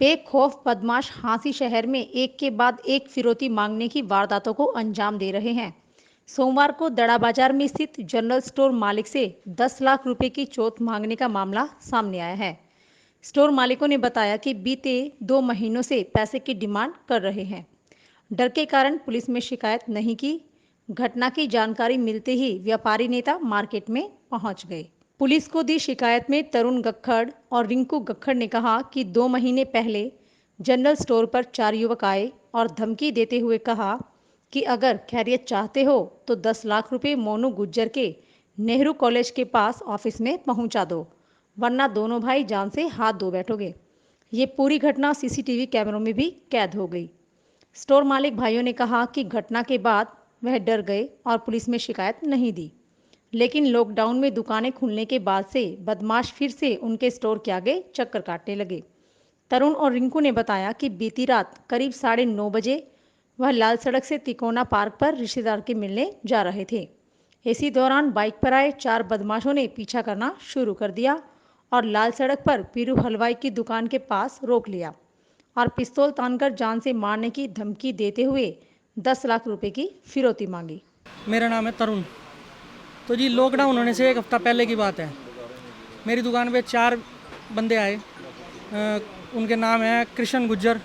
बेखौफ बदमाश हांसी शहर में एक के बाद एक फिरौती मांगने की वारदातों को अंजाम दे रहे हैं। सोमवार को दड़ा बाजार में स्थित जनरल स्टोर मालिक से 10 लाख रुपए की चौथ मांगने का मामला सामने आया है। स्टोर मालिकों ने बताया कि बीते 2 महीनों से पैसे की डिमांड कर रहे हैं। डर के कारण पुलिस में शिकायत नहीं की। घटना की जानकारी मिलते ही व्यापारी नेता मार्केट में पहुंच गए। पुलिस को दी शिकायत में तरुण गक्खड़ और रिंकू गक्खड़ ने कहा कि 2 महीने पहले जनरल स्टोर पर 4 युवक आए और धमकी देते हुए कहा कि अगर खैरियत चाहते हो तो 10 लाख रुपए मोनू गुज्जर के नेहरू कॉलेज के पास ऑफिस में पहुंचा दो, वरना दोनों भाई जान से हाथ धो बैठोगे। ये पूरी घटना सीसीटीवी कैमरों में भी कैद हो गई। स्टोर मालिक भाइयों ने कहा कि घटना के बाद वह डर गए और पुलिस में शिकायत नहीं दी, लेकिन लॉकडाउन में दुकानें खुलने के बाद से बदमाश फिर से उनके स्टोर के आगे चक्कर काटने लगे। तरुण और रिंकू ने बताया कि बीती रात करीब 9:30 बजे वह लाल सड़क से तिकोना पार्क पर रिश्तेदार के मिलने जा रहे थे। इसी दौरान बाइक पर आए 4 बदमाशों ने पीछा करना शुरू कर दिया और लाल सड़क पर पीरू हलवाई की दुकान के पास रोक लिया और पिस्तौल तानकर जान से मारने की धमकी देते हुए 10 लाख रुपए की फिरौती मांगी। मेरा नाम है तरुण। तो जी लॉकडाउन होने से एक हफ़्ता पहले की बात है। मेरी दुकान पे 4 बंदे आए। उनके नाम हैं कृष्ण गुज्जर,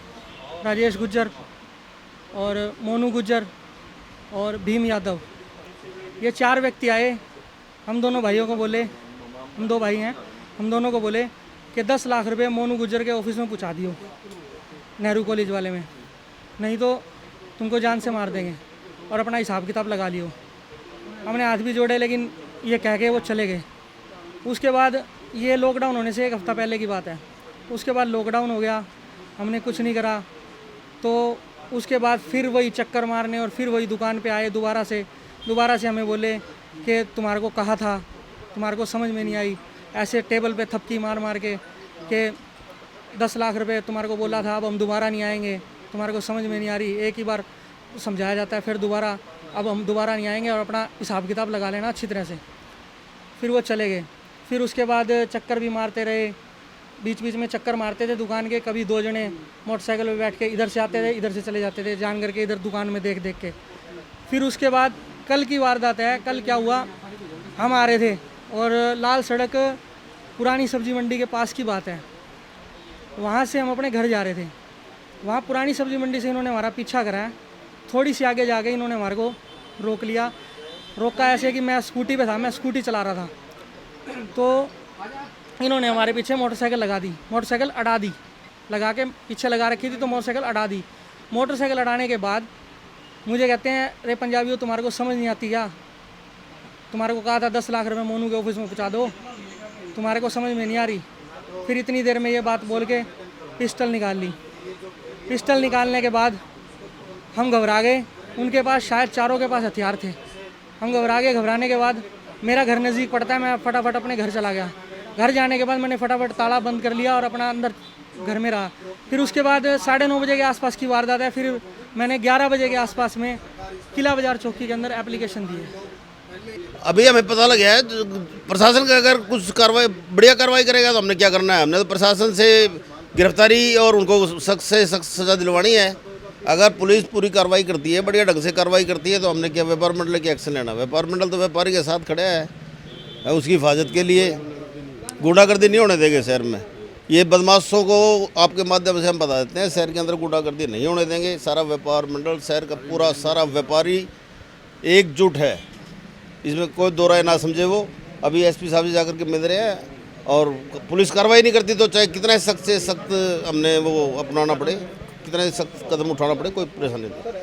राजेश गुज्जर और मोनू गुज्जर और भीम यादव। ये 4 व्यक्ति आए। हम दोनों भाइयों को बोले, हम 2 भाई हैं, हम दोनों को बोले कि 10 लाख रुपए मोनू गुज्जर के ऑफिस में पहुंचा दियो, नेहरू कॉलेज वाले में, नहीं तो तुमको जान से मार देंगे और अपना हिसाब किताब लगा लियो। हमने हाथ भी जोड़े, लेकिन ये कह के वो चले गए। उसके बाद ये लॉकडाउन होने से एक हफ़्ता पहले की बात है। उसके बाद लॉकडाउन हो गया, हमने कुछ नहीं करा। तो उसके बाद फिर वही चक्कर मारने और फिर वही दुकान पे आए दोबारा से हमें बोले कि तुम्हारे को कहा था, तुम्हारे को समझ में नहीं आई। ऐसे टेबल पे थपकी मार मार के कि 10 लाख रुपए तुम्हारे को बोला था, अब हम दोबारा नहीं आएंगे, तुम्हारे को समझ में नहीं आ रही। एक ही बार समझाया जाता है, फिर दोबारा अब हम दोबारा नहीं आएंगे और अपना हिसाब किताब लगा लेना अच्छी तरह से। फिर वो चले गए। फिर उसके बाद चक्कर भी मारते रहे, बीच बीच में चक्कर मारते थे दुकान के। कभी 2 जने मोटरसाइकिल पे बैठ के इधर से आते थे, इधर से चले जाते थे, जान करके इधर दुकान में देख देख के। फिर उसके बाद कल की वारदात है। कल क्या हुआ, हम आ रहे थे और लाल सड़क पुरानी सब्जी मंडी के पास की बात है, वहाँ से हम अपने घर जा रहे थे। वहाँ पुरानी सब्जी मंडी से इन्होंने हमारा पीछा कराया। थोड़ी सी आगे जाके इन्होंने हमारे को रोक लिया। रोका ऐसे कि मैं स्कूटी पे था, मैं स्कूटी चला रहा था। तो इन्होंने हमारे पीछे मोटरसाइकिल लगा दी, मोटरसाइकिल अड़ा दी, लगा के पीछे लगा रखी थी तो मोटरसाइकिल अड़ा दी। मोटरसाइकिल अड़ाने के बाद मुझे कहते हैं, रे पंजाबियों तुम्हारे को समझ नहीं आती क्या, तुम्हारे को कहा था 10 लाख रुपये मोनू के ऑफिस में पहुँचा दो, तुम्हारे को समझ में नहीं आ रही। फिर इतनी देर में ये बात बोल के पिस्टल निकाल ली। पिस्टल निकालने के बाद हम घबरा गए। उनके पास शायद चारों के पास हथियार थे। हम घबरा गए। घबराने के बाद मेरा घर नज़दीक पड़ता है, मैं फटाफट अपने घर चला गया। घर जाने के बाद मैंने फटाफट ताला बंद कर लिया और अपना अंदर घर में रहा। फिर उसके बाद 9:30 बजे के आसपास की वारदात है। फिर मैंने 11 बजे के आसपास में किला बाजार चौकी के अंदर एप्लीकेशन दी है। अभी हमें पता लग गया है, प्रशासन का अगर कुछ कार्रवाई, बढ़िया कार्रवाई करेगा तो हमने क्या करना है, हमने तो प्रशासन से गिरफ्तारी और उनको सख्त से सख्त सज़ा दिलवानी है। अगर पुलिस पूरी कार्रवाई करती है, बढ़िया ढंग से कार्रवाई करती है, तो हमने क्या व्यापार मंडल के एक्शन लेना। व्यापार मंडल तो व्यापारी के साथ खड़ा है, उसकी हिफाजत के लिए। गुंडागर्दी नहीं होने देंगे शहर में। ये बदमाशों को आपके माध्यम से हम बता देते हैं, शहर के अंदर गुंडागर्दी नहीं होने देंगे। सारा व्यापार मंडल, शहर का पूरा सारा व्यापारी एकजुट है, इसमें कोई दो राय ना समझे। वो अभी एसपी साहब से जाकर के मिल रहे हैं और पुलिस कार्रवाई नहीं करती तो चाहे कितना सख्त से सख्त हमने वो अपनाना पड़े, कितने सख्त कदम उठाना पड़े, कोई परेशानी नहीं।